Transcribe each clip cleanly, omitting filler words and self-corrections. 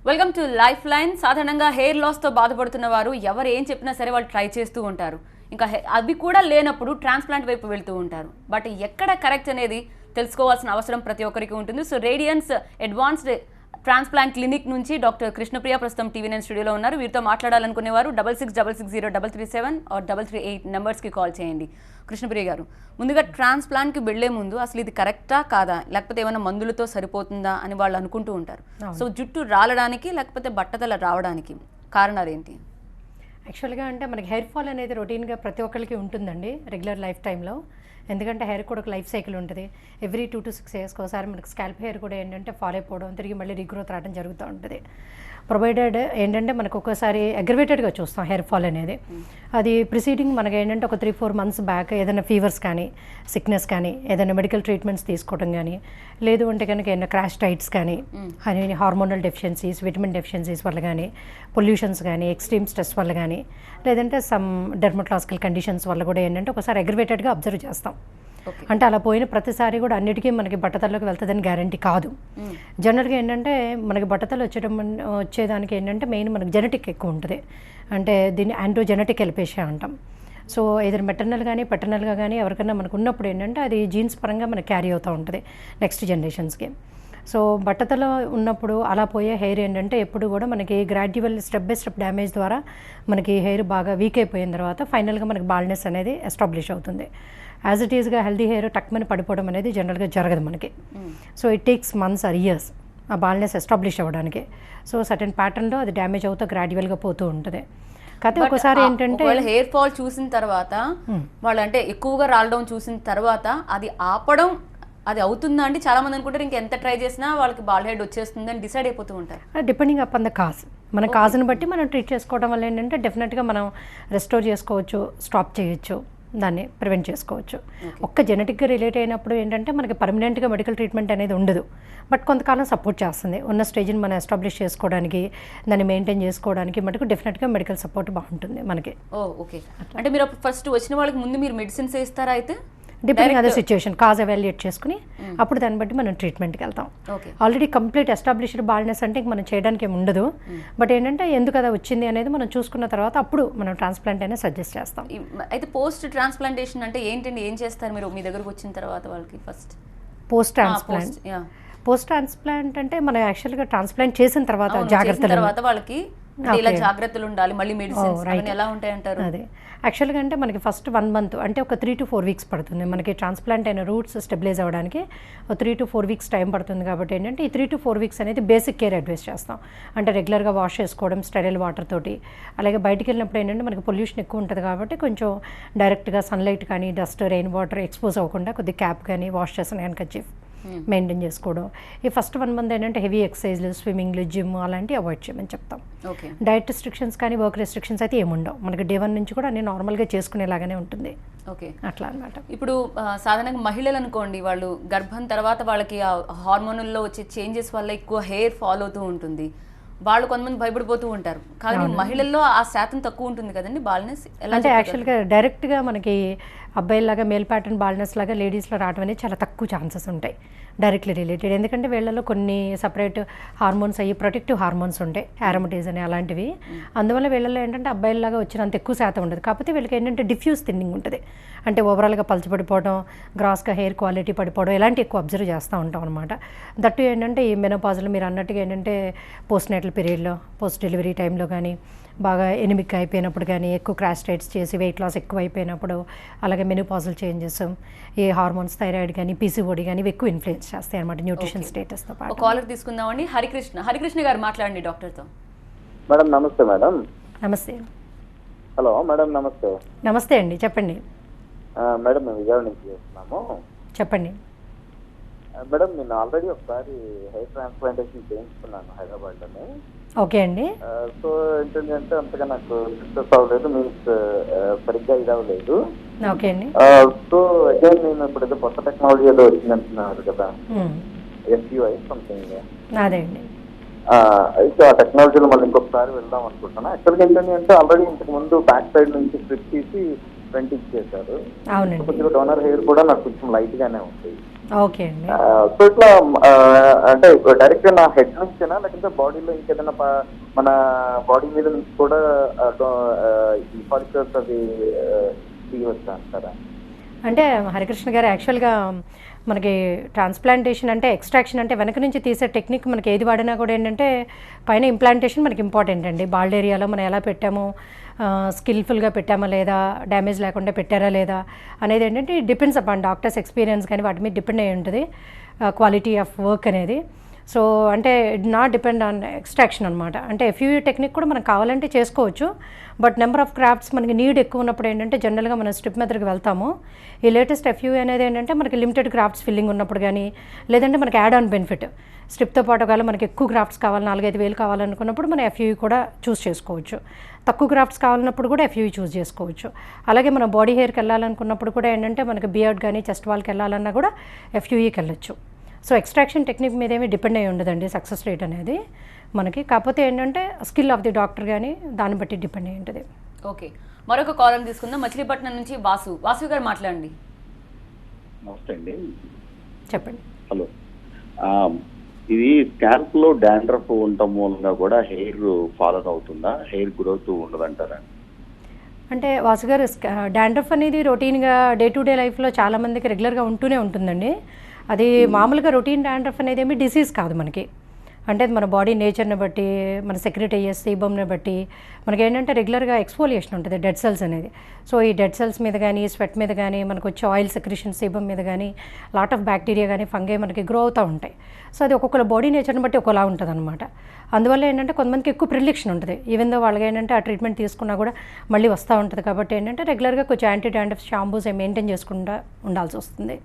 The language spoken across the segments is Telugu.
Welcome to life line. సాధారణంగా హెయిర్ లాస్తో బాధపడుతున్న వారు ఎవరు ఏం చెప్పినా సరే వాళ్ళు ట్రై చేస్తూ ఉంటారు. ఇంకా అవి కూడా లేనప్పుడు ట్రాన్స్ప్లాంట్ వైపు వెళ్తూ ఉంటారు. బట్ ఎక్కడ కరెక్ట్ అనేది తెలుసుకోవాల్సిన అవసరం ప్రతి ఒక్కరికి ఉంటుంది. So Radiance advanced transplant clinic నుంచి డాక్టర్ కృష్ణప్రియ ప్రస్తుతం టీవీ9 స్టూడియోలో ఉన్నారు. వీరితో మాట్లాడాలనుకునేవారు 66660337 or 338 నెంబర్స్కి కాల్ చేయండి. కృష్ణప్రియ గారు, ముందుగా ట్రాన్స్ప్లాంట్కి వెళ్లే ముందు అసలు ఇది కరెక్టా కాదా, లేకపోతే ఏమైనా మందులతో సరిపోతుందా అని వాళ్ళు అనుకుంటూ ఉంటారు. సో జుట్టు రాలడానికి లేకపోతే బట్టతల రావడానికి కారణాలు ఏంటి? యాక్చువల్గా అంటే మనకి హెయిర్ ఫాల్ అనేది రొటీన్గా ప్రతి ఒక్కరికి ఉంటుందండి రెగ్యులర్ లైఫ్ టైంలో. ఎందుకంటే హెయిర్ కూడా ఒక లైఫ్ సైకిల్ ఉంటుంది. ఎవ్రీ 2 to 6 yearsకి ఒకసారి మనకి స్కాల్ప్ హెయిర్ కూడా ఏంటంటే ఫాల్ అయిపోవడం, తిరిగి మళ్ళీ రీగ్రోత్ రావడం జరుగుతూ ఉంటుంది. ప్రొవైడెడ్ ఏంటంటే మనకు ఒక్కోసారి అగ్రవేటెడ్గా చూస్తాం హెయిర్ ఫాల్ అనేది. అది ప్రిసీడింగ్ మనకి ఏంటంటే ఒక 3-4 months బ్యాక్ ఏదైనా ఫీవర్స్ కానీ, సిక్నెస్ కానీ, ఏదైనా మెడికల్ ట్రీట్మెంట్స్ తీసుకోవడం కానీ, లేదు అంటే కనుక ఏదైనా క్రాష్ డైట్స్ కానీ, హార్మోనల్ డెఫిషియన్సీస్, విటమిన్ డెఫిషియన్సీస్ వల్ల కానీ, పొల్యూషన్స్ కానీ, ఎక్స్ట్రీమ్ స్ట్రెస్ వల్ల కానీ, లేదంటే సమ్ డెర్మటాలజికల్ కండిషన్స్ వల్ల కూడా ఏంటంటే ఒకసారి అగ్రవేటెడ్గా అబ్జర్వ్ చేస్తాం. అంటే అలా పోయిన ప్రతిసారి కూడా అన్నిటికీ మనకి బట్టతల్లోకి వెళ్తుందని గ్యారంటీ కాదు. జనరల్గా ఏంటంటే మనకి బట్టతలు వచ్చేదానికి ఏంటంటే మెయిన్ మనకి జెనెటిక్ ఎక్కువ ఉంటుంది. అంటే దీన్ని ఆండ్రోజెనెటిక్ ఎలిపేషియా అంటాం. సో ఏదైనా మెటర్నల్ కానీ పెటర్నల్గా కానీ ఎవరికైనా మనకు ఉన్నప్పుడు ఏంటంటే అది జీన్స్ పరంగా మనకు క్యారీ అవుతూ ఉంటుంది నెక్స్ట్ జనరేషన్స్కి. సో బట్టతలో ఉన్నప్పుడు అలా పోయే హెయిర్ ఏంటంటే ఎప్పుడు కూడా మనకి gradual step by step damage ద్వారా మనకి హెయిర్ బాగా వీక్ అయిపోయిన తర్వాత ఫైనల్గా మనకి బాల్నెస్ అనేది ఎస్టాబ్లిష్ అవుతుంది. యాజ్ ఇట్ ఈస్గా హెల్దీ హెయిర్ టక్మని పడిపోవడం అనేది జనరల్గా జరగదు మనకి. So it takes months or years ఆ బాల్నెస్ ఎస్టాబ్లిష్ అవ్వడానికి. సో సర్టెన్ ప్యాటర్న్లో అది డ్యామేజ్ అవుతూ గ్రాడ్యువల్గా పోతూ ఉంటుంది. కాకపోతే ఒకసారి ఏంటంటే హెయిర్ ఫాల్ చూసిన తర్వాత వాళ్ళు అంటే ఎక్కువగా రాలడం చూసిన తర్వాత అది ఆపడం అది అవుతుందా అండి? చాలా మంది అనుకుంటారు ఇంకా ఎంత ట్రై చేసినా వాళ్ళకి బాల్ హెడ్ వచ్చేస్తుంది అని డిసైడ్ అయిపోతూ ఉంటారు. డిపెండింగ్ అపాన్ ద కాజ్, మన కాజ్ని బట్టి మనం ట్రీట్ చేసుకోవడం వల్ల ఏంటంటే డెఫినెట్గా మనం రెస్టోర్ చేసుకోవచ్చు, స్టాప్ చేయొచ్చు, దాన్ని ప్రివెంట్ చేసుకోవచ్చు. ఒక్క జెనెటిక్గా రిలేట్ అయినప్పుడు ఏంటంటే మనకి పర్మనెంట్గా మెడికల్ ట్రీట్మెంట్ అనేది ఉండదు. బట్ కొంతకాలం సపోర్ట్ చేస్తుంది. ఉన్న స్టేజ్ని మనం ఎస్టాబ్లిష్ చేసుకోవడానికి, దాన్ని మెయింటైన్ చేసుకోవడానికి మటుకు డెఫినెట్గా మెడికల్ సపోర్ట్ బాగుంటుంది మనకి. ఓకే. అంటే మీరు ఫస్ట్ వచ్చిన వాళ్ళకి ముందు మీరు మెడిసిన్స్ ఇస్తారా? అయితే డిపెండింగ్ అదే సిచ్యువేషన్ కాజ్ ఎవాల్యుయేట్ చేసుకుని అప్పుడు దాన్ని బట్టి మనం ట్రీట్మెంట్కి వెళ్తాం. ఆల్రెడీ కంప్లీట్ ఎస్టాబ్లిష్డ్ బాల్నెస్ అంటే మనం చేయడానికి ఏమి ఉండదు. బట్ ఏంటంటే ఎందుకు అలా వచ్చింది అనేది మనం చూసుకున్న తర్వాత అప్పుడు మనం ట్రాన్స్ప్లాంట్ అనేది సజెస్ట్ చేస్తాం. అయితే పోస్ట్ ట్రాన్స్ప్లాంటేషన్ అంటే ఏంటండి, ఏం చేస్తారు మీరు మీ దగ్గరకు వచ్చిన తర్వాత వాళ్ళకి? ఫస్ట్ పోస్ట్ ట్రాన్స్ప్లాంట్ అంటే మనం యాక్చువల్గా ట్రాన్స్ప్లాంట్ చేసిన తర్వాత జాగ్రత్తలు వాళ్ళకి ఇలా జాగ్రత్తలు ఉండాలి, మళ్ళీ మెడిసిన్స్ ఎలా ఉంటాయి అంటారు? అదే యాక్చువల్గా అంటే మనకి ఫస్ట్ 1 month అంటే ఒక 3 to 4 weeks పడుతుంది మనకి ట్రాన్స్ప్లాంట్ అయిన రూట్స్ స్టెబిలైజ్ అవ్వడానికి. 3 to 4 weeks టైం పడుతుంది. కాబట్టి ఏంటంటే ఈ 3 to 4 weeks అనేది బేసిక్ కేర్ అడ్వైస్ చేస్తాం. అంటే రెగ్యులర్గా వాష్ చేసుకోవడం స్టెరైల్ వాటర్ తోటి. అలాగే బయటికి వెళ్ళినప్పుడు ఏంటంటే మనకి పొల్యూషన్ ఎక్కువ ఉంటుంది కాబట్టి కొంచెం డైరెక్ట్గా సన్లైట్ కానీ, డస్ట్, రెయిన్ వాటర్ ఎక్స్పోజ్ అవ్వకుండా కొద్దిగా క్యాప్ కానీ, వాష్ చేసిన హ్యాండ్కర్చీఫ్ మెయింటైన్ చేసుకోవడం. ఈ ఫస్ట్ 1 month ఏంటంటే హెవీ ఎక్సర్సైజ్లు, స్విమ్మింగ్లు, జిమ్ అలాంటివి అవాయిడ్ చేయమని చెప్తాం. డైట్ రెస్ట్రిక్షన్స్ కానీ వర్క్ రెస్ట్రిక్షన్స్ అయితే ఏముండవు. మనకి డే 1 నుంచి కూడా అన్ని నార్మల్గా చేసుకునేలాగానే ఉంటుంది. ఓకే, అట్లా అనమాట. ఇప్పుడు సాధారణంగా మహిళలు అనుకోండి, వాళ్ళు గర్భం తర్వాత వాళ్ళకి ఆ హార్మోన్లో వచ్చే చేంజెస్ వల్ల ఎక్కువ హెయిర్ ఫాల్ అవుతూ ఉంటుంది. వాళ్ళు కొంతమంది భయపడిపోతూ ఉంటారు. కానీ మహిళల్లో ఆ శాతం తక్కువ ఉంటుంది కదండి బాల్నెస్. అంటే యాక్చువల్గా డైరెక్ట్గా మనకి అబ్బాయిలాగా మేల్ ప్యాటర్న్ బాల్నెస్ లాగా లేడీస్లో రావడం అనేది చాలా తక్కువ ఛాన్సెస్ ఉంటాయి డైరెక్ట్లీ రిలేటెడ్. ఎందుకంటే వీళ్ళలో కొన్ని సపరేట్ హార్మోన్స్ అయ్యి ప్రొటెక్టివ్ హార్మోన్స్ ఉంటాయి, ఆరోమటేజ్ అని అలాంటివి. అందువల్ల వీళ్ళలో ఏంటంటే అబ్బాయిలాగా వచ్చినంత ఎక్కువ శాతం ఉండదు. కాకపోతే వీళ్ళకి ఏంటంటే డిఫ్యూజ్ థిన్నింగ్ ఉంటుంది. అంటే ఓవరాల్గా పలచబడిపోవడం, గ్రాస్గా హెయిర్ క్వాలిటీ పడిపోవడం ఇలాంటి ఎక్కువ అబ్జర్వ్ చేస్తూ ఉంటాం అనమాట. దట్టు ఏంటంటే ఈ మెనోపాజ్లో మీరు అన్నట్టుగా ఏంటంటే పోస్ట్ నేటల్ పీరియడ్లో, పోస్ట్ డెలివరీ టైంలో కానీ, బాగా ఎనిమిక్ అయిపోయినప్పుడు కానీ, ఎక్కువ క్రాష్ డైట్స్ చేసి వెయిట్ లాస్ ఎక్కువ అయిపోయినప్పుడు, అలాగే మెనోపాజల్ చేంజెస్, ఈ హార్మోన్స్ థైరాయిడ్ కానీ, పీసీఓడి కానీ ఇవి ఎక్కువ ఇన్ఫ్లుయెన్స్ చేస్తాయి అనమాట న్యూట్రిషన్ స్టేటస్తో పాటు. కాలర్ తీసుకుందామండి. హరికృష్ణ గారు మాట్లాడండి డాక్టర్తో. మేడం నమస్తే. మేడం నమస్తే. హలో మేడం నమస్తే. నమస్తే అండి, చెప్పండి మేడం. మేము విజయవాడ నుంచి చేస్తున్నాము. చెప్పండి మేడం, నేను ఆల్రెడీ ఒకసారి హెయిర్ ట్రాన్స్ప్లాంటేషన్ చేయించుకున్నాను హైదరాబాద్లోనే. ఓకే అండి. సో ఏంటంటే అంతగా నాకు సక్సెస్ అవ్వలేదు, మీన్స్ సరిగ్గా ఇది అవ్వలేదు. ఓకే అండి. సో అగైన్ నేను ఇప్పుడు ఏదో కొత్త టెక్నాలజీ ఏదో వచ్చిందంటున్నారు కదా, SUI సంథింగ్. అదే అండి. అయితే ఆ టెక్నాలజీలో మళ్ళీ ఇంకొకసారి వెళ్దాం అనుకుంటున్నాను. యాక్చువల్గా ఏంటంటే ఆల్రెడీ ఇంతకు ముందు బ్యాక్ సైడ్ నుంచి స్ట్రిప్ తీసి ఫ్రంట్ ఇచ్చేసారు. అవునండి. కొద్దిగా డోనర్ హెయిర్ కూడా నాకు కొంచెం లైట్ గానే ఉంది. ఓకే అండి. సో ఇట్లా అంటే డైరెక్ట్ గా నా హెడ్ నుంచేనా లేకపోతే బాడీలో ఇంకేదైనా మన బాడీ మీద నుంచి కూడా ఈ ఫాలికల్స్ అవి తీయవచ్చా అంటారా? అంటే హరికృష్ణ గారు యాక్చువల్గా మనకి ట్రాన్స్ప్లాంటేషన్ అంటే ఎక్స్ట్రాక్షన్ అంటే వెనక నుంచి తీసే టెక్నిక్ మనకి ఏది వాడినా కూడా ఏంటంటే పైన ఇంప్లాంటేషన్ మనకి ఇంపార్టెంట్ అండి. బాల్డ్ ఏరియాలో మనం ఎలా పెట్టామో, స్కిల్ఫుల్గా పెట్టామా లేదా, డ్యామేజ్ లేకుండా పెట్టారా లేదా అనేది ఏంటంటే డిపెండ్స్ అపాన్ డాక్టర్స్ ఎక్స్పీరియన్స్ కానీ వాటి మీద డిపెండ్ అయ్యి ఉంటుంది క్వాలిటీ ఆఫ్ వర్క్ అనేది. సో అంటే it not depend on extraction అనమాట. అంటే ఎఫ్యూఈ టెక్నిక్ కూడా మనకు కావాలంటే చేసుకోవచ్చు, బట్ నెంబర్ ఆఫ్ క్రాఫ్ట్స్ మనకి నీడ్ ఎక్కువ ఉన్నప్పుడు ఏంటంటే జనరల్గా మనం స్ట్రిప్ మెథడ్కి వెళ్తాము. ఈ లేటెస్ట్ ఎఫ్యూఈ అనేది ఏంటంటే మనకి లిమిటెడ్ క్రాఫ్ట్స్ ఫిల్లింగ్ ఉన్నప్పుడు కానీ, లేదంటే మనకి యాడ్ ఆన్ బెనిఫిట్ స్ట్రిప్తో పాటు ఒకవేళ మనకి ఎక్కువ క్రాఫ్ట్స్ కావాలి, 4-5 వేలు కావాలనుకున్నప్పుడు మనం ఎఫ్యూఈ కూడా చూస్ చేసుకోవచ్చు. తక్కువ క్రాఫ్ట్స్ కావాలన్నప్పుడు కూడా ఎఫ్యూఈ చూస్ చేసుకోవచ్చు. అలాగే మనం బాడీ హెయిర్కి వెళ్ళాలనుకున్నప్పుడు కూడా ఏంటంటే మనకి బియర్డ్ కానీ చెస్ట్ వాల్కి వెళ్ళాలన్నా కూడా ఎఫ్యూఈకి వెళ్ళొచ్చు. సో ఎక్స్ట్రాక్షన్ టెక్నిక్ మీద ఏమీ డిపెండ్ అయ్యి ఉండదండి సక్సెస్ రేట్ అనేది మనకి. కాకపోతే ఏంటంటే స్కిల్ ఆఫ్ ది డాక్టర్ కానీ దాన్ని బట్టి డిపెండ్ అయ్యి ఉంటుంది. ఓకే, మరొక కాలర్ తీసుకుందాం. మచిలీపట్నం నుంచి వాసు గారు మాట్లాడండి. నమస్తే అండి. చెప్పండి. హలో, ఇది స్కాల్ప్ లో డాండ్రఫ్ ఉండటం మూలంగా కూడా హెయిర్ ఫాల్ అవుతుందా, హెయిర్ గ్రోత్ ఉండదంటారా? అంటే వాసు గారు డాండ్రఫ్ అనేది రొటీన్గా డే టు డే లైఫ్లో చాలామందికి రెగ్యులర్గా ఉంటూనే ఉంటుందండి. అది మామూలుగా రొటీన్ డాండ్రఫ్ అనేది ఏమి డిసీజ్ కాదు మనకి. అంటే అది మన బాడీ నేచర్ని బట్టి, మన సెక్రెట్ అయ్యే సీబమ్ని బట్టి మనకి ఏంటంటే రెగ్యులర్గా ఎక్స్ఫోలియేషన్ ఉంటుంది డెడ్ సెల్స్ అనేది. సో ఈ డెడ్ సెల్స్ మీద కానీ, స్వెట్ మీద కానీ, మనకు వచ్చే ఆయిల్ సెక్రెషన్ సీబమ్ మీద కానీ లాట్ ఆఫ్ బ్యాక్టీరియా కానీ ఫంగై మనకి గ్రో అవుతూ ఉంటాయి. సో అది ఒక్కొక్కరు బాడీ నేచర్ని బట్టి ఒకలా ఉంటుంది అనమాట. అందువల్ల ఏంటంటే కొంతమందికి ఎక్కువ ప్రిడిక్షన్ ఉంటుంది. ఈవెన్ దో వాళ్ళకి ఏంటంటే ఆ ట్రీట్మెంట్ తీసుకున్నా కూడా మళ్ళీ వస్తూ ఉంటుంది. కాబట్టి ఏంటంటే రెగ్యులర్గా కొంచెం యాంటీ డాండ్రఫ్ షాంపూస్ మెయింటైన్ చేసుకుంటూ ఉండాల్సి వస్తుంది.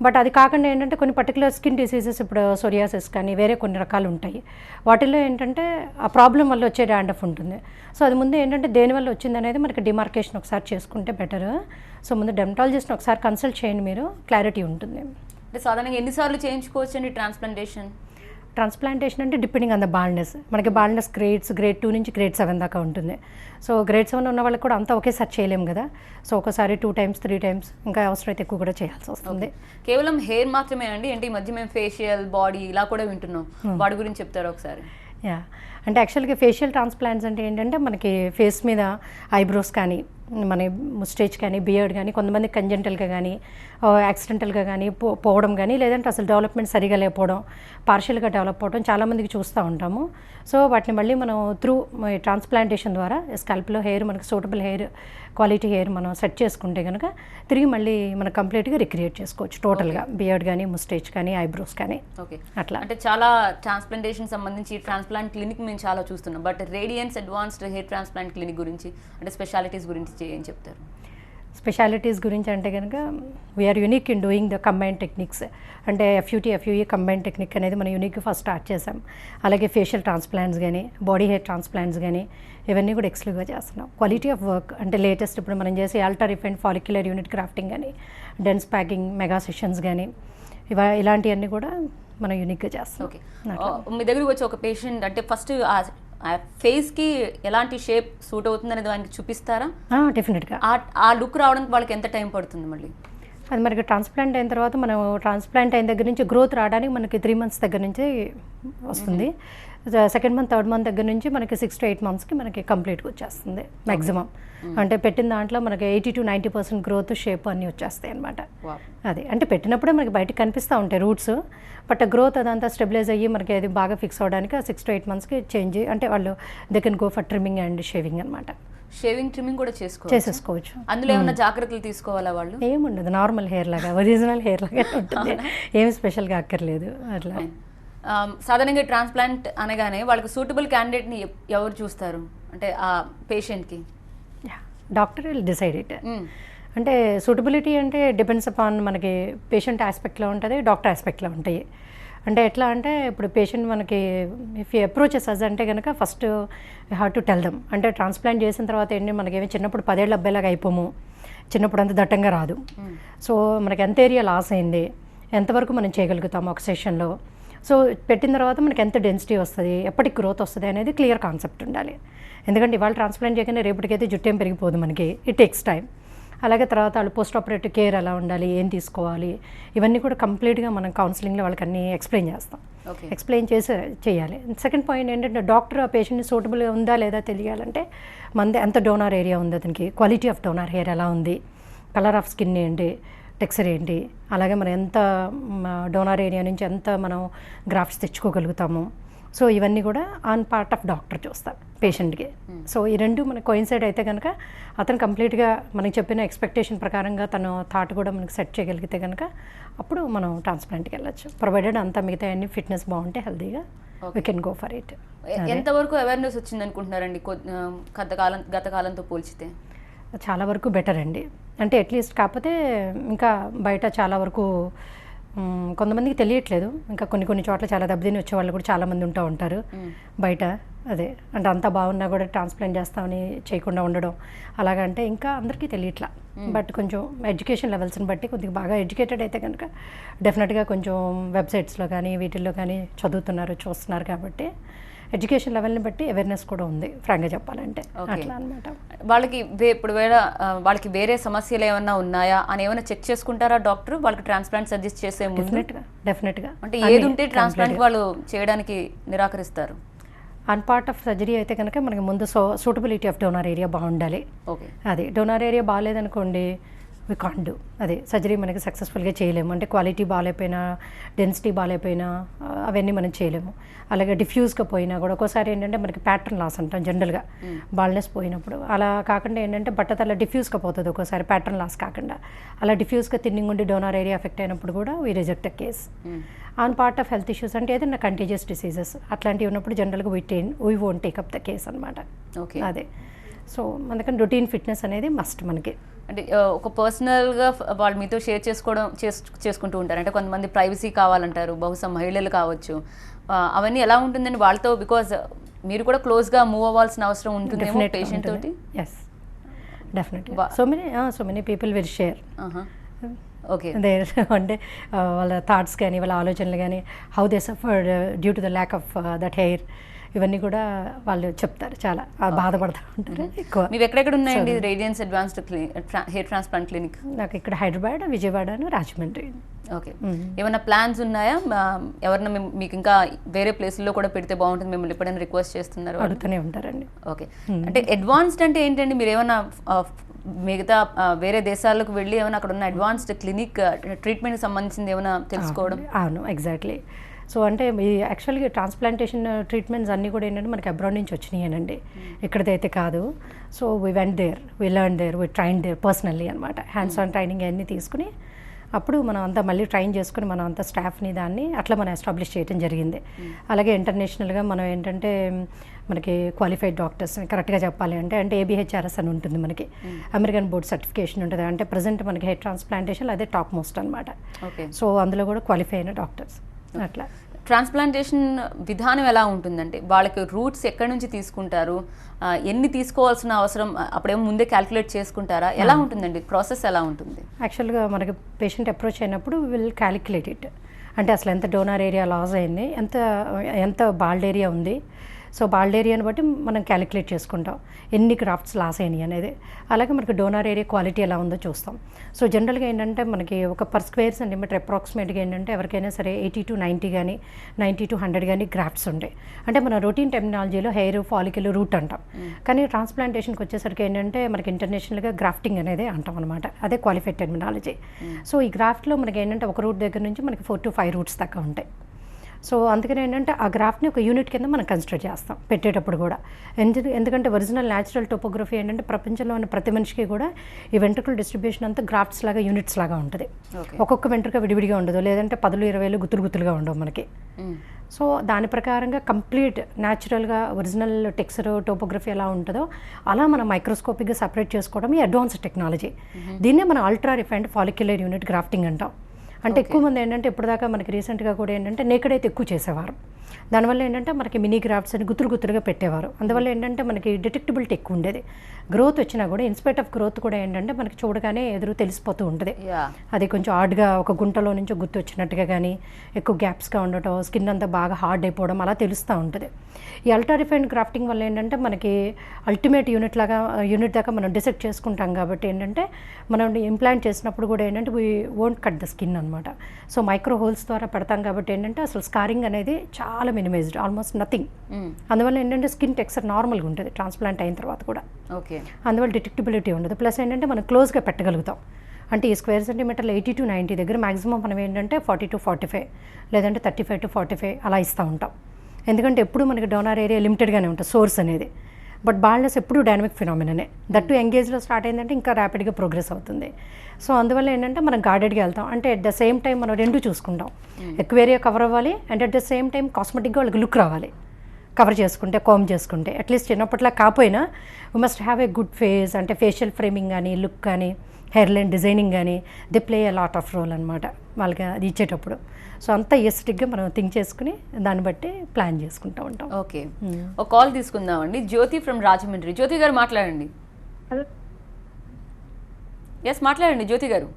బట్ అది కాకుండా ఏంటంటే కొన్ని పర్టికులర్ స్కిన్ డిసీజెస్, ఇప్పుడు సోరియాసిస్ కానీ వేరే కొన్ని రకాలు ఉంటాయి. వాటిల్లో ఏంటంటే ఆ ప్రాబ్లం వల్ల వచ్చే డాండ్రఫ్ ఉంటుంది. సో అది ముందు ఏంటంటే దేనివల్ల వచ్చింది అనేది మనకి డిమార్కేషన్ ఒకసారి చేసుకుంటే బెటర్. సో ముందు డెర్మటాలజిస్ట్ని ఒకసారి కన్సల్ట్ చేయండి, మీరు క్లారిటీ ఉంటుంది. అంటే సాధారణంగా ఎన్నిసార్లు చేయించుకోవచ్చు అండి ట్రాన్స్ప్లాంటేషన్ అంటే డిపెండింగ్ ఆన్ ద బాల్డ్నెస్. మనకి బాల్డ్నెస్ గ్రేడ్ 2 నుంచి గ్రేడ్ 7 దాకా ఉంటుంది. సో గ్రేడ్ 7 ఉన్న వాళ్ళకి కూడా అంతా ఒకేసారి చేయలేము కదా. సో ఒకసారి 2 times 3 times ఇంకా అవసరమైతే ఎక్కువ కూడా చేయాల్సి వస్తుంది. కేవలం హెయిర్ మాత్రమే అండి? అంటే ఈ మధ్య మేము ఫేషియల్, బాడీ ఇలా కూడా వింటున్నాం, వాటి గురించి చెప్తారా ఒకసారి? యా, అంటే యాక్చువల్గా ఫేషియల్ ట్రాన్స్ప్లాంట్స్ అంటే ఏంటంటే మనకి ఫేస్ మీద ఐబ్రోస్ కానీ, మన ముస్టేజ్ కానీ, బియర్డ్ కానీ, కొంతమంది కంజెంటల్గా కానీ, యాక్సిడెంటల్గా కానీ పోవడం కానీ, లేదంటే అసలు డెవలప్మెంట్ సరిగా లేకపోవడం, పార్షియల్గా డెవలప్ అవ్వడం చాలామందికి చూస్తూ ఉంటాము. సో వాటిని మళ్ళీ మనం త్రూ ట్రాన్స్ప్లాంటేషన్ ద్వారా స్కాల్ప్లో హెయిర్ మనకి సూటబుల్ హెయిర్, క్వాలిటీ హెయిర్ మనం సెట్ చేసుకుంటే కనుక తిరిగి మళ్ళీ మనం కంప్లీట్గా రిక్రియేట్ చేసుకోవచ్చు టోటల్గా, బియర్డ్ కానీ, ముస్టేజ్ కానీ, ఐబ్రోస్ కానీ. ఓకే, అట్లా అంటే చాలా ట్రాన్స్ప్లాంటేషన్ సంబంధించి ట్రాన్స్ప్లాంట్ క్లినిక్ మేము చాలా చూస్తున్నాం. But Radiance advanced hair transplant clinic గురించి అంటే స్పెషాలిటీస్ గురించి ఏం చెప్తారు? స్పెషాలిటీస్ గురించి అంటే కనుక we are unique in doing the combine techniques. అంటే ఎఫ్యూఈ కంబైన్ టెక్నిక్ అనేది మనం యూనిక్గా ఫస్ట్ స్టార్ట్ చేసాం. అలాగే ఫేషియల్ ట్రాన్స్ప్లాంట్స్ కానీ, బాడీ హెయిర్ ట్రాన్స్ప్లాంట్స్ కానీ ఇవన్నీ కూడా ఎక్స్క్లూజివ్గా చేస్తున్నాం. క్వాలిటీ ఆఫ్ వర్క్ అంటే లేటెస్ట్ ఇప్పుడు మనం చేసే ultra refined follicular unit grafting కానీ, డెన్స్ ప్యాకింగ్, మెగా సెషన్స్ కానీ ఇలాంటివన్నీ కూడా మనం యూనిక్గా చేస్తాం. ఓకే, మీ దగ్గరికి వచ్చి ఒక పేషెంట్ అంటే ఫస్ట్ ఫేస్కి ఎలాంటి షేప్ సూట్ అవుతుంది అనేది దానికి చూపిస్తారా? డెఫినెట్గా. ఆ లుక్ రావడానికి వాళ్ళకి ఎంత టైం పడుతుంది? మళ్ళీ అది మనకి ట్రాన్స్ప్లాంట్ అయిన తర్వాత మనం ట్రాన్స్ప్లాంట్ అయిన దగ్గర నుంచి గ్రోత్ రావడానికి మనకి 3 months దగ్గర నుంచి వస్తుంది. సెకండ్ మంత్, థర్డ్ మంత్ దగ్గర నుంచి మనకి 6 to 8 monthsకి మనకి కంప్లీట్గా వచ్చేస్తుంది మ్యాక్సిమం. అంటే పెట్టిన దాంట్లో మనకి 80 to 90% గ్రోత్, షేప్ అన్నీ వచ్చేస్తాయి అనమాట. అది అంటే పెట్టినప్పుడే మనకి బయటకు కనిపిస్తూ ఉంటాయి రూట్స్, బట్ గ్రోత్ అదంతా స్టెబిలైజ్ అయ్యి మనకి అది బాగా ఫిక్స్ అవ్వడానికి 6 to 8 monthsకి చేంజ్ అంటే వాళ్ళు they can go for trimming and shaving అనమాట. షేవింగ్, ట్రిమ్మింగ్ కూడా చేసేసుకోవచ్చు. అందులో ఏమైనా జాగ్రత్తలు తీసుకోవాలా వాళ్ళు? ఏముండదు, నార్మల్ హెయిర్ లాగా, ఒరిజినల్ హెయిర్ లాగా ఉంటుంది, ఏమి స్పెషల్గా అక్కర్లేదు అట్లా. సాధారణంగా ట్రాన్స్ప్లాంట్ అనగానే వాళ్ళకి సూటబుల్ క్యాండిడేట్ని ఎవరు చూస్తారు అంటే ఆ పేషెంట్కి? Doctor will decide it. అంటే సూటబిలిటీ అంటే డిపెండ్స్ అపాన్ మనకి పేషెంట్ ఆస్పెక్ట్లో ఉంటుంది, డాక్టర్ ఆస్పెక్ట్లో ఉంటాయి. అంటే ఎట్లా అంటే ఇప్పుడు పేషెంట్ మనకి ఇఫ్ యూ అప్రోచెస్ అస్ అంటే కనుక first you have to tell them. అంటే ట్రాన్స్ప్లాంట్ చేసిన తర్వాత ఏంటి మనకేమి చిన్నప్పుడు 10 ఏళ్ళ అబ్బాయిలాగా అయిపోము, చిన్నప్పుడు అంత దట్టంగా రాదు. సో మనకి ఎంత ఏరియా లాస్ అయింది, ఎంతవరకు మనం చేయగలుగుతాము ఒక సెషన్లో, సో పెట్టిన తర్వాత మనకి ఎంత డెన్సిటీ వస్తుంది, ఎప్పటికి గ్రోత్ వస్తుంది అనేది క్లియర్ కాన్సెప్ట్ ఉండాలి. ఎందుకంటే ఇవాళ ట్రాన్స్ప్లాంట్ చేయగానే రేపటికైతే జుట్టేం పెరిగిపోదు మనకి, ఇట్ టేక్స్ టైం. అలాగే తర్వాత వాళ్ళు పోస్ట్ ఆపరేటివ్ కేర్ ఎలా ఉండాలి, ఏం తీసుకోవాలి, ఇవన్నీ కూడా కంప్లీట్గా మనం కౌన్సిలింగ్లో వాళ్ళకి అన్నీ ఎక్స్ప్లెయిన్ చేస్తాం. ఓకే. ఎక్స్ప్లెయిన్ చేయాలి. సెకండ్ పాయింట్ ఏంటంటే డాక్టర్ ఆ పేషెంట్ని సూటబుల్గా ఉందా లేదా తెలియాలంటే మనది ఎంత డోనార్ ఏరియా ఉంది, అతనికి క్వాలిటీ ఆఫ్ డోనార్ హెయిర్ ఎలా ఉంది, కలర్ ఆఫ్ స్కిన్ ఏంటి, టెక్స్చర్ ఏంటి, అలాగే మనం ఎంత డోనార్ ఏరియా నుంచి ఎంత మనం గ్రాఫ్ట్స్ తెచ్చుకోగలుగుతాము. సో ఇవన్నీ కూడా ఆన్ పార్ట్ ఆఫ్ డాక్టర్ చూస్తారు పేషెంట్కి. సో ఈ రెండు మనకు కోయిన్సైడ్ అయితే కనుక అతను కంప్లీట్గా మనకి చెప్పిన ఎక్స్పెక్టేషన్ ప్రకారంగా తను థాట్ కూడా మనకి సెట్ చేయగలిగితే కనుక అప్పుడు మనం ట్రాన్స్ప్లాంట్కి వెళ్ళచ్చు. ప్రొవైడెడ్ అంతా మిగతా అన్ని ఫిట్నెస్ బాగుంటే హెల్తీగా we can go for it. ఎంతవరకు అవేర్నెస్ వచ్చింది అనుకుంటున్నారండి గత కాలంతో పోల్చితే? చాలా వరకు బెటర్ అండి. అంటే అట్లీస్ట్ కాకపోతే ఇంకా బయట చాలా వరకు కొంతమందికి తెలియట్లేదు. ఇంకా కొన్ని చోట్ల చాలా దెబ్బతిని వచ్చే వాళ్ళు కూడా చాలామంది ఉంటూ ఉంటారు బయట. అదే అంటే అంతా బాగున్నా కూడా ట్రాన్స్ప్లాంట్ చేస్తామని చేయకుండా ఉండడం అలాగంటే ఇంకా అందరికీ తెలియట్లా. బట్ కొంచెం ఎడ్యుకేషన్ లెవెల్స్ని బట్టి కొద్దిగా బాగా ఎడ్యుకేటెడ్ అయితే కనుక డెఫినెట్గా కొంచెం వెబ్సైట్స్లో కానీ వీటిల్లో కానీ చదువుతున్నారు, చూస్తున్నారు. కాబట్టి ఎడ్యుకేషన్ లెవెల్ని బట్టి అవేర్నెస్ కూడా ఉంది ఫ్రాంక్గా చెప్పాలంటే. అట్లా అనమాట. వాళ్ళకి ఇప్పుడు వాళ్ళకి వేరే సమస్యలు ఏమైనా ఉన్నాయా అని ఏమైనా చెక్ చేసుకుంటారా డాక్టర్ వాళ్ళకి ట్రాన్స్ప్లాంట్ సజెస్ట్ చేసే ముందు? డెఫినెట్గా అంటే ఏది ఉంటే ట్రాన్స్ప్లాంట్ వాళ్ళు చేయడానికి నిరాకరిస్తారు? ఆన్ పార్ట్ ఆఫ్ సర్జరీ అయితే కనుక మనకి ముందు సూటబిలిటీ ఆఫ్ డోనార్ ఏరియా బాగుండాలి. ఓకే. అది డోనార్ ఏరియా బాగాలేదనుకోండి వి కాంట్ డూ. అదే సర్జరీ మనకి సక్సెస్ఫుల్గా చేయలేము. అంటే క్వాలిటీ బాగాలేకపోయినా, డెన్సిటీ బాగాలేకపోయినా అవన్నీ మనం చేయలేము. అలాగే డిఫ్యూజ్గా పోయినా కూడా ఒక్కోసారి ఏంటంటే మనకి ప్యాటర్న్ లాస్ అంటాం జనరల్గా బాల్నెస్ పోయినప్పుడు. అలా కాకుండా ఏంటంటే బట్టతల డిఫ్యూజ్గా పోతుంది ఒక్కోసారి, ప్యాటర్న్ లాస్ కాకుండా. అలా డిఫ్యూజ్గా తిన్నింగ్ ఉండి డోనార్ ఏరియా ఎఫెక్ట్ అయినప్పుడు కూడా we reject the case. On part of health issues అంటే ఏదైనా కంటేజియస్ డిసీజెస్ అట్లాంటివి ఉన్నప్పుడు జనరల్గా we won't take up the case అనమాట. ఓకే. అదే సో అందుకని రొటీన్ ఫిట్నెస్ అనేది మస్ట్ మనకి. అంటే ఒక పర్సనల్గా వాళ్ళు మీతో షేర్ చేసుకుంటూ ఉంటారు. అంటే కొంతమంది ప్రైవసీ కావాలంటారు, బహుశా మహిళలు కావచ్చు. అవన్నీ ఎలా ఉంటుందండి వాళ్ళతో? బికాజ్ మీరు కూడా క్లోజ్గా మూవ్ అవ్వాల్సిన అవసరం ఉంటుంది పేషెంట్ తోటి. Yes definitely. So many people will share. Okay. అంటే వాళ్ళ థాట్స్ కానీ వాళ్ళ ఆలోచనలు కానీ how they suffered due to the lack of that hair ఇవన్నీ కూడా వాళ్ళు చెప్తారు. చాలా బాధపడుతూ ఉంటారు ఎక్కువ. మీరు ఎక్కడెక్కడ ఉన్నాయండి Radiance advanced hair transplant clinic? నాకు ఇక్కడ హైదరాబాద్, విజయవాడ, రాజమండ్రి. ఓకే. ఏమైనా ప్లాన్స్ ఉన్నాయా? ఎవరైనా మీకు ఇంకా వేరే ప్లేస్లో కూడా పెడితే బాగుంటుంది మిమ్మల్ని ఎప్పుడైనా రిక్వెస్ట్ చేస్తున్నారు? అడుగుతూనే ఉంటారండి. ఓకే. అంటే అడ్వాన్స్డ్ అంటే ఏంటండి? మీరు ఏమైనా మిగతా వేరే దేశాలకు వెళ్ళి ఏమైనా అక్కడ ఉన్న అడ్వాన్స్డ్ క్లినిక్ ట్రీట్మెంట్కి సంబంధించింది ఏమైనా తెలుసుకోవడం? అవును, ఎగ్జాక్ట్లీ. సో అంటే ఈ యాక్చువల్గా ట్రాన్స్ప్లాంటేషన్ ట్రీట్మెంట్స్ అన్నీ కూడా ఏంటంటే మనకి అబ్రాడ్ నుంచి వచ్చినాయనండి, ఇక్కడైతే కాదు. So we went there, we learn there, we train there personally అనమాట. హ్యాండ్స్ ఆన్ ట్రైనింగ్ అన్నీ తీసుకుని అప్పుడు మనం అంతా మళ్ళీ ట్రైన్ చేసుకుని మనం అంతా స్టాఫ్ని దాన్ని అట్లా మనం ఎస్టాబ్లిష్ చేయడం జరిగింది. అలాగే ఇంటర్నేషనల్గా మనం ఏంటంటే మనకి క్వాలిఫైడ్ డాక్టర్స్ని కరెక్ట్గా చెప్పాలి అంటే ABHRS అని ఉంటుంది మనకి, అమెరికన్ బోర్డ్ సర్టిఫికేషన్ ఉంటుంది. అంటే ప్రజెంట్ మనకి హెయిర్ ట్రాన్స్ప్లాంటేషన్ అదే టాప్ మోస్ట్ అనమాట. ఓకే. సో అందులో కూడా క్వాలిఫై అయిన డాక్టర్స్. అట్లా ట్రాన్స్ప్లాంటేషన్ విధానం ఎలా ఉంటుందంటే వాళ్ళకి రూట్స్ ఎక్కడి నుంచి తీసుకుంటారు, ఎన్ని తీసుకోవాల్సిన అవసరం అప్పుడేమో ముందే క్యాలిక్యులేట్ చేసుకుంటారా? ఎలా ఉంటుందండి ప్రాసెస్? ఎలా ఉంటుంది? యాక్చువల్గా మనకి పేషెంట్ అప్రోచ్ అయినప్పుడు విల్ క్యాలిక్యులేట్ ఇట్. అంటే అసలు ఎంత డోనార్ ఏరియా లాస్ అయింది, ఎంత బాల్డ్ ఏరియా ఉంది. సో బాల్డ్ ఏరియాని బట్టి మనం క్యాలిక్యులేట్ చేసుకుంటాం ఎన్ని గ్రాఫ్ట్స్ లాస్ అయినాయి అనేది. అలాగే మనకి డోనార్ ఏరియా క్వాలిటీ ఎలా ఉందో చూస్తాం. సో జనరల్గా ఏంటంటే మనకి ఒక పర్ స్క్వేర్ సెంటీమీటర్ అప్రాక్సిమేట్గా ఏంటంటే ఎవరికైనా సరే 80 to 90 కానీ 90 to 100 కానీ గ్రాఫ్ట్స్ ఉంటాయి. అంటే మన రొటీన్ టెర్మినాలజీలో హెయిర్, ఫాలికల్, రూట్ అంటాం. కానీ ట్రాన్స్ప్లాంటేషన్కి వచ్చేసరికి ఏంటంటే మనకి ఇంటర్నేషనల్గా గ్రాఫ్టింగ్ అనేది అంటాం అనమాట. అదే క్వాలిఫైడ్ టెర్మినాలజీ. సో ఈ గ్రాఫ్ట్లో మనకి ఏంటంటే ఒక రూట్ దగ్గర నుంచి మనకి 4 to 5 రూట్స్ దాకా ఉంటాయి. సో అందుకని ఏంటంటే ఆ గ్రాఫ్ని ఒక యూనిట్ కింద మనం కన్సిడర్ చేస్తాం పెట్టేటప్పుడు కూడా. ఎందుకంటే ఒరిజినల్ న్యాచురల్ టోపోగ్రఫీ ఏంటంటే ప్రపంచంలో ఉన్న ప్రతి మనిషికి కూడా ఈ వెంట్రుకల డిస్ట్రిబ్యూషన్ అంతా గ్రాఫ్ట్స్ లాగా, యూనిట్స్ లాగా ఉంటుంది. ఒక్కొక్క వెంట్రుక విడివిడిగా ఉండదు, లేదంటే 10, 20 గుత్తులుగా ఉండవు మనకి. సో దాని ప్రకారంగా కంప్లీట్ న్యాచురల్గా ఒరిజినల్ టెక్స్చర్, టోపోగ్రఫీ ఎలా ఉంటుందో అలా మనం మైక్రోస్కోపిక్గా సపరేట్ చేసుకోవడం ఈ అడ్వాన్స్డ్ టెక్నాలజీ. దీన్నే మనం ultra refined follicular unit grafting అంటాం. అంటే ఎక్కువ మంది ఏంటంటే ఇప్పటిదాకా మనకి రీసెంట్గా కూడా ఏంటంటే నేకెడ్ అయితే ఎక్కువ చేసేవారు. దానివల్ల ఏంటంటే మనకి మినీ గ్రాఫ్ట్స్ అని గుత్తులుగా పెట్టేవారు. అందువల్ల ఏంటంటే మనకి డిటెక్టబిలిటీ ఎక్కువ ఉండేది. గ్రోత్ వచ్చినా కూడా ఇన్స్పైట్ ఆఫ్ గ్రోత్ కూడా ఏంటంటే మనకి చూడగానే ఎదురు తెలిసిపోతూ ఉంటుంది. అది కొంచెం హార్డ్గా ఒక గుంటలో నుంచి గుర్తు వచ్చినట్టుగా కానీ, ఎక్కువ గ్యాప్స్గా ఉండటం, స్కిన్ అంతా బాగా హార్డ్ అయిపోవడం అలా తెలుస్తూ ఉంటుంది. ఈ అల్ట్రా రిఫైన్డ్ గ్రాఫ్టింగ్ వల్ల ఏంటంటే మనకి అల్టిమేట్ యూనిట్ దాకా మనం డిసెక్ట్ చేసుకుంటాం కాబట్టి ఏంటంటే మనం ఇంప్లాంట్ చేసినప్పుడు కూడా ఏంటంటే we won't cut the skin అనమాట. సో మైక్రో హోల్స్ ద్వారా పెడతాం కాబట్టి ఏంటంటే అసలు స్కారింగ్ అనేది చాలా మినిమైజ్డ్, ఆల్మోస్ట్ నథింగ్. అందువల్ల ఏంటంటే స్కిన్ టెక్స్చర్ నార్మల్గా ఉంటుంది ట్రాన్స్ప్లాంట్ అయిన తర్వాత కూడా. ఓకే, అందువల్ల డిటెక్టబిలిటీ ఉండదు. ప్లస్ ఏంటంటే మనం క్లోజ్గా పెట్టగలుగుతాం. అంటే ఈ స్క్వేర్ సెంటీమీటర్లు 80 to 90 దగ్గర మాక్సిమం మనం ఏంటంటే 40 to 45 లేదంటే 35 to 45 అలా ఇస్తూ ఉంటాం. ఎందుకంటే ఎప్పుడు మనకి డోనార్ ఏరియా లిమిటెడ్గానే ఉంటుంది సోర్స్ అనేది. బట్ బాల్నెస్ ఎప్పుడు డైనమిక్ ఫినామిననే. దట్టు ఎంగేజ్లో స్టార్ట్ అయిందంటే ఇంకా ర్యాపిడ్గా ప్రోగ్రెస్ అవుతుంది. సో అందువల్ల ఏంటంటే మనం గార్డెడ్గా వెళ్తాం. అంటే అట్ ద సేమ్ టైం మనం రెండు చూసుకుంటాం. ఎక్కువ ఏరియా కవర్ అవ్వాలి and at the same time కాస్మెటిక్గా వాళ్ళకి లుక్ రావాలి. కవర్ చేసుకుంటే, కామ్ చేసుకుంటే, అట్లీస్ట్ చిన్నప్పట్లా కాకపోయినా we must have a good face. అంటే ఫేషియల్ ఫ్రేమింగ్ కానీ, లుక్ కానీ, హెయిర్ లైన్ డిజైనింగ్ కానీ they play a lot of role అనమాట వాళ్ళకి అది ఇచ్చేటప్పుడు. సో అంతా ఎస్టిక్గా మనం థింక్ చేసుకుని దాన్ని బట్టి ప్లాన్ చేసుకుంటూ ఉంటాం. ఓకే, ఒక కాల్ తీసుకుందామండి. జ్యోతి ఫ్రమ్ రాజమండ్రి. జ్యోతి గారు మాట్లాడండి. ఎస్, మాట్లాడండి జ్యోతి గారు.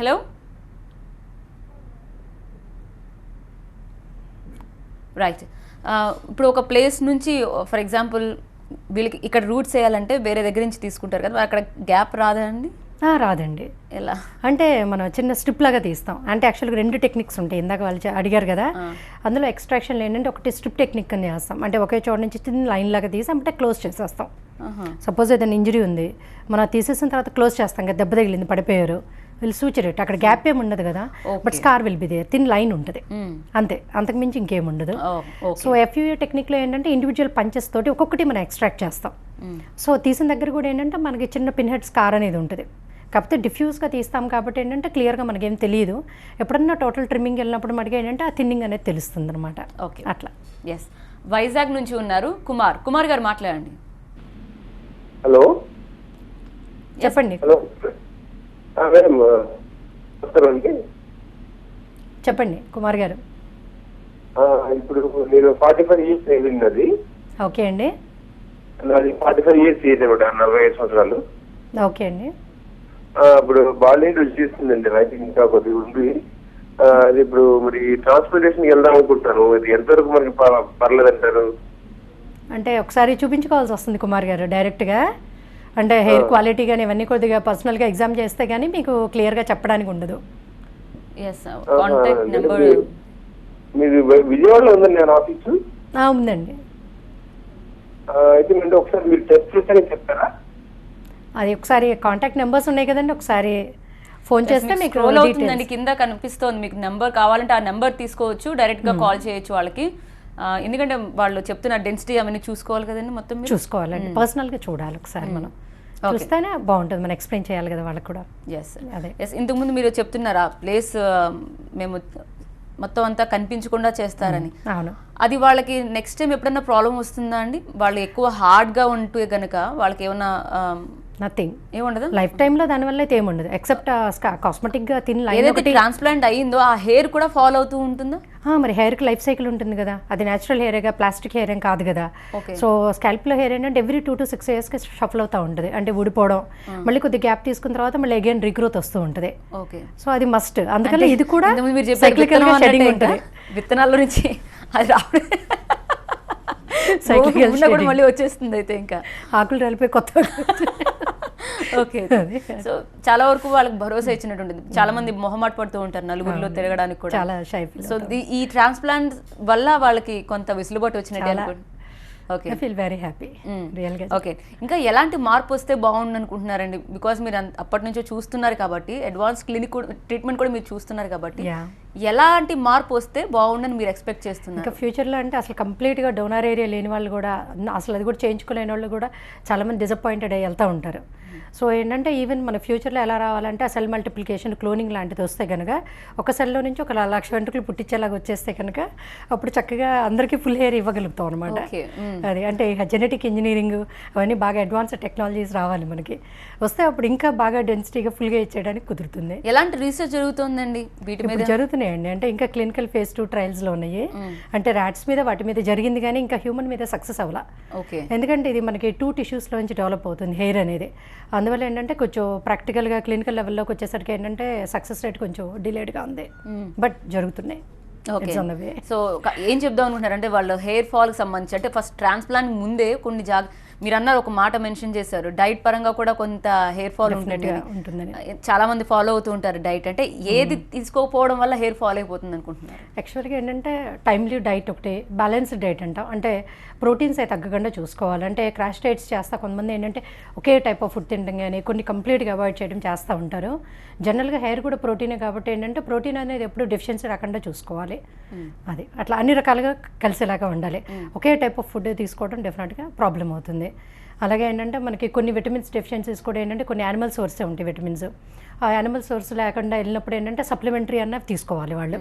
Hello, right. ఇప్పుడు ఒక ప్లేస్ నుంచి ఫర్ ఎగ్జాంపుల్ వీళ్ళకి ఇక్కడ రూట్స్ వేయాలంటే వేరే దగ్గర నుంచి తీసుకుంటారు కదా, అక్కడ గ్యాప్ రాదండి? రాదండి. ఎలా అంటే మనం చిన్న స్ట్రిప్ లాగా తీస్తాం. అంటే యాక్చువల్గా 2 టెక్నిక్స్ ఉంటాయి. ఇందాక వాళ్ళు అడిగారు కదా, అందులో ఎక్స్ట్రాక్షన్లో ఏంటంటే ఒకటి స్ట్రిప్ టెక్నిక్ అని చేస్తాం. అంటే ఒకే చోట నుంచి చిన్న లైన్ లాగా తీసి అంటే క్లోజ్ చేసేస్తాం. సపోజ్ ఏదైనా ఇంజరీ ఉంది, మనం తీసేసిన తర్వాత క్లోజ్ చేస్తాం కదా, దెబ్బ తగిలింది పడిపోయారు, వీళ్ళు సూచరేట్ అక్కడ గ్యాప్ ఏమి ఉండదు కదా, but scar will be there, thin line ఉంటుంది అంతే, అంతకుమించి ఇంకేం ఉండదు. సో ఎఫ్యూఏ టెక్నిక్లో ఏంటంటే ఇండివిజువల్ పంచెస్ తోటి ఒక్కొక్కటి మనం ఎక్స్ట్రాక్ట్ చేస్తాం. సో తీసిన దగ్గర కూడా ఏంటంటే మనకి చిన్న పిన్ హెడ్ స్కార్ అనేది ఉంటుంది. కాకపోతే డిఫ్యూజ్గా తీస్తాం కాబట్టి ఏంటంటే క్లియర్గా మనకేం తెలియదు. ఎప్పుడన్నా టోటల్ ట్రిమ్మింగ్ వెళ్ళినప్పుడు మనకి ఏంటంటే ఆ థిన్నింగ్ అనేది తెలుస్తుంది అనమాట. ఓకే, అట్లా. ఎస్, వైజాగ్ నుంచి ఉన్నారు కుమార్ గారు, మాట్లాడండి. హలో, చెప్పండి. హలో మేడం, చెప్పండి కుమార్ గారు. ఇప్పుడు నేను 45 years వెళ్ళినది. ఓకే అండి. నాది 45 years ఏజ్ అనమాట, 45 సంవత్సరాలు. ఓకే అండి. ఇప్పుడు బాడీ రుచి చేస్తుందండి, రైట్ ఇంకా కొద్దిగా ఉంది. అది ఇప్పుడు మరి ట్రాన్స్పోర్టేషన్కి వెళ్దాం అనుకుంటాను, ఇది ఎంతవరకు మనకి పర్లేదంటారు? అంటే ఒకసారి చూపించుకోవాల్సి వస్తుంది కుమార్ గారు డైరెక్ట్గా. అంటే హెయిర్ క్వాలిటీ కానీ ఇవన్నీ కొద్దిగా పర్సనల్గా ఎగ్జామ్ చేస్తే కానీ మీకు క్లియర్గా చెప్పడానికి ఉండదు. మీరు విజయవాడలో ఉందండి నేను ఆఫీసు? ఉందండి. అయితే అంటే ఒకసారి మీరు టెస్ట్ చేస్తారని చెప్తారా? అది ఒకసారి కాంటాక్ట్ నెంబర్స్ ఉన్నాయి కదండి, ఒకసారి ఫోన్ చేస్తే మీకు రోల్ అవుతుందండి, కింద కనిపిస్తోంది. మీకు నెంబర్ కావాలంటే ఆ నెంబర్ తీసుకోవచ్చు, డైరెక్ట్గా కాల్ చేయొచ్చు వాళ్ళకి. ఎందుకంటే వాళ్ళు చెప్తున్న డెన్సిటీ అవన్నీ చూసుకోవాలి కదండి, మొత్తం చూసుకోవాలండి, పర్సనల్గా చూడాలి ఒకసారి. మనం చూస్తేనే బాగుంటుంది, మనం ఎక్స్ప్లెయిన్ చేయాలి కదా వాళ్ళకి కూడా. ఎస్, ఇంతకుముందు మీరు చెప్తున్నారా ప్లేస్ మేము మొత్తం అంతా కనిపించకుండా చేస్తారని. అవును. అది వాళ్ళకి నెక్స్ట్ టైం ఎప్పుడన్నా ప్రాబ్లం వస్తుందా అండి? వాళ్ళు ఎక్కువ హార్డ్గా ఉంటే కనుక వాళ్ళకి ఏమన్నా నథింగ్ ఏముండదు లైఫ్ టైంలో, దానివల్ల అయితే ఏముండదు ఎక్సెప్ట్ కాస్మెటిక్గా థిన్ లైన్. ఏదైతే ట్రాన్స్ప్లాంట్ అయ్యిందో ఆ హెయిర్ కూడా ఫాలో అవుతూ ఉంటుందా? మరి హెయిర్కి లైఫ్ సైకిల్ ఉంటుంది కదా, అది న్యాచురల్ హెయిర్గా, ప్లాస్టిక్ హెయిర్ ఏం కాదు కదా. సో స్కాల్ప్లో హెయిర్ ఏంటంటే ఎవ్రీ 2 to 6 yearsకి షఫల్ అవుతూ ఉంటుంది. అంటే ఊడిపోవడం, మళ్ళీ కొద్దిగా గ్యాప్ తీసుకున్న తర్వాత మళ్ళీ అగైన్ రీగ్రోత్ వస్తూ ఉంటుంది. సో అది మస్ట్. అందుకని ఇది కూడా సైక్లికల్గా షెడ్డింగ్ ఉంటుంది. విత్తనాల నుంచి అది రావడం సైక్లికల్ మళ్ళీ వచ్చేస్తుంది. అయితే ఇంకా ఆకులు రాలిపోయి కొత్త. ఓకే, సో చాలా వరకు వాళ్ళకి భరోసా ఇచ్చినట్టు ఉంటుంది. చాలా మంది మొహమాట పడుతూ ఉంటారు నలుగురిలో తిరగడానికి కూడా. చాలా షై. సో ఈ ట్రాన్స్ప్లాంట్ వల్ల వాళ్ళకి కొంత విసులుబాటు వచ్చినట్టు. Okay, I feel very happy రియల్గా. ఓకే, ఇంకా ఎలాంటి మార్పు వస్తే బాగుండు అనుకుంటున్నారండి? బికాస్ మీరు అప్పటి నుంచో చూస్తున్నారు కాబట్టి, అడ్వాన్స్ క్లినిక్ ట్రీట్మెంట్ కూడా మీరు చూస్తున్నారు కాబట్టి ఎలాంటి మార్పు వస్తే బాగుండని మీరు ఎక్స్పెక్ట్ చేస్తున్నారు? ఇంకా ఫ్యూచర్లో అంటే అసలు కంప్లీట్గా డోనర్ ఏరియా లేని వాళ్ళు కూడా అసలు అది కూడా చేయించుకోలేని వాళ్ళు కూడా చాలామంది డిసప్పాయింటెడ్ అయ్యి వెళ్తూ ఉంటారు. సో ఏంటంటే ఈవెన్ మన ఫ్యూచర్లో ఎలా రావాలంటే ఆ సెల్ మల్టిప్లికేషన్ క్లోనింగ్ లాంటిది వస్తే కనుక ఒక సెల్లో నుంచి ఒక 1,00,000 వెంట్రుకలు పుట్టించేలాగా వచ్చేస్తే కనుక అప్పుడు చక్కగా అందరికీ ఫుల్ హెయిర్ ఇవ్వగలుగుతాం అనమాట. అది అంటే జెనెటిక్ ఇంజనీరింగ్ అవన్నీ బాగా అడ్వాన్స్ టెక్నాలజీస్ రావాలి మనకి, వస్తే అప్పుడు ఇంకా బాగా డెన్సిటీగా ఫుల్గా ఇచ్చేయడానికి కుదురుతుంది. ఎలాంటి రీసెర్చ్ జరుగుతుందండి వీటి మీద? జరుగుతున్నాయండి, అంటే ఇంకా క్లినికల్ phase 2 ట్రయల్స్లో ఉన్నాయి. అంటే ర్యాట్స్ మీద వాటి మీద జరిగింది కానీ ఇంకా హ్యూమన్ మీద సక్సెస్ అవ్వాల. ఎందుకంటే ఇది మనకి 2 టిష్యూస్లో నుంచి డెవలప్ అవుతుంది హెయిర్ అనేది. అందువల్ల ఏంటంటే కొంచెం ప్రాక్టికల్గా క్లినికల్ లెవెల్లోకి వచ్చేసరికి ఏంటంటే సక్సెస్ రేట్ కొంచెం డిలేడ్గా ఉంది, బట్ జరుగుతున్నాయి. సో ఏం చెప్దాం అనుకుంటున్నారు అంటే వాళ్ళు హెయిర్ ఫాల్కి సంబంధించి అంటే ఫస్ట్ ట్రాన్స్ప్లాంట్ ముందే కొన్ని మీరు అన్నారు, ఒక మాట మెన్షన్ చేశారు, డైట్ పరంగా కూడా కొంత హెయిర్ ఫాల్ ఉంటుందని. చాలా మంది ఫాలో అవుతూ ఉంటారు డైట్. అంటే ఏది తీసుకోకపోవడం వల్ల హెయిర్ ఫాల్ అయిపోతుంది అనుకుంటున్నారు? యాక్చువల్గా ఏంటంటే టైమ్లీ డైట్ ఒకటి, బ్యాలెన్స్డ్ డైట్ అంటాం. అంటే ప్రోటీన్స్ అయితే తగ్గకుండా చూసుకోవాలి. అంటే క్రాష్ డైట్స్ చేస్తా కొంతమంది ఏంటంటే ఒకే టైప్ ఆఫ్ ఫుడ్ తినడం కానీ కొన్ని కంప్లీట్గా అవాయిడ్ చేయడం చేస్తూ ఉంటారు. జనరల్గా హెయిర్ కూడా ప్రోటీనే కాబట్టి ఏంటంటే ప్రోటీన్ అనేది ఎప్పుడు డెఫిషియన్సీ రాకుండా చూసుకోవాలి. అది అట్లా అన్ని రకాలుగా కలిసేలాగా ఉండాలి. ఒకే టైప్ ఆఫ్ ఫుడ్ తీసుకోవడం డెఫినెట్గా ప్రాబ్లం అవుతుంది. అలాగే ఏంటంటే మనకి కొన్ని విటమిన్స్ డెఫిషియన్సీస్ కూడా ఏంటంటే కొన్ని యానిమల్ సోర్సే ఉంటాయి విటమిన్స్. ఆ యానిమల్ సోర్స్ లేకుండా వెళ్ళినప్పుడు ఏంటంటే సప్లిమెంటరీ అన్న తీసుకోవాలి వాళ్ళు.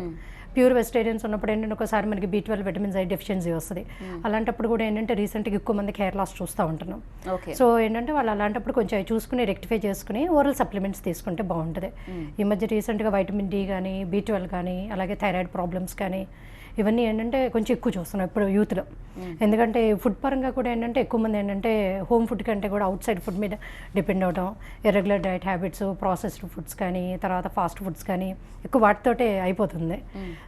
ప్యూర్ వెజిటేరియన్స్ ఉన్నప్పుడు ఏంటంటే ఒకసారి మనకి B12 విటమిన్స్ ఐ డెఫిషియన్సీ వస్తుంది. అలాంటప్పుడు కూడా ఏంటంటే రీసెంట్గా ఎక్కువ మందికి హెయిర్ లాస్ చూస్తూ ఉంటున్నాం. సో ఏంటంటే వాళ్ళు అలాంటప్పుడు కొంచెం అవి చూసుకుని రెక్టిఫై చేసుకుని ఓరల్ సప్లిమెంట్స్ తీసుకుంటే బాగుంటుంది. ఈ మధ్య రీసెంట్గా వైటమిన్ D కానీ B12 కానీ అలాగే థైరాయిడ్ ప్రాబ్లమ్స్ కానీ ఇవన్నీ ఏంటంటే కొంచెం ఎక్కువ చూస్తున్నాం ఇప్పుడు యూత్లో. ఎందుకంటే ఫుడ్ పరంగా కూడా ఏంటంటే ఎక్కువ మంది ఏంటంటే హోమ్ ఫుడ్ కంటే కూడా అవుట్ సైడ్ ఫుడ్ మీద డిపెండ్ అవడం, irregular diet habits, processed foods కానీ తర్వాత ఫాస్ట్ ఫుడ్స్ కానీ ఎక్కువ వాటితోటే అయిపోతుంది.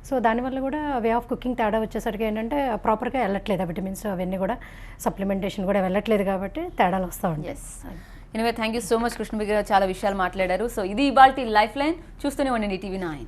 సో దానివల్ల కూడా వే ఆఫ్ కుకింగ్ తేడా వచ్చేసరికి ఏంటంటే ప్రాపర్గా వెళ్ళట్లేదు, విటమిన్స్ అవన్నీ కూడా సప్లిమెంటేషన్ కూడా వెళ్ళట్లేదు కాబట్టి తేడాలు వస్తూ ఉంటాయి. Anyway thank you so much కృష్ణబి గారు, చాలా విషయాలు మాట్లాడారు. సో ఇది ఇవాల్టి లైఫ్ లైన్. చూస్తూనే ఉండండి TV9.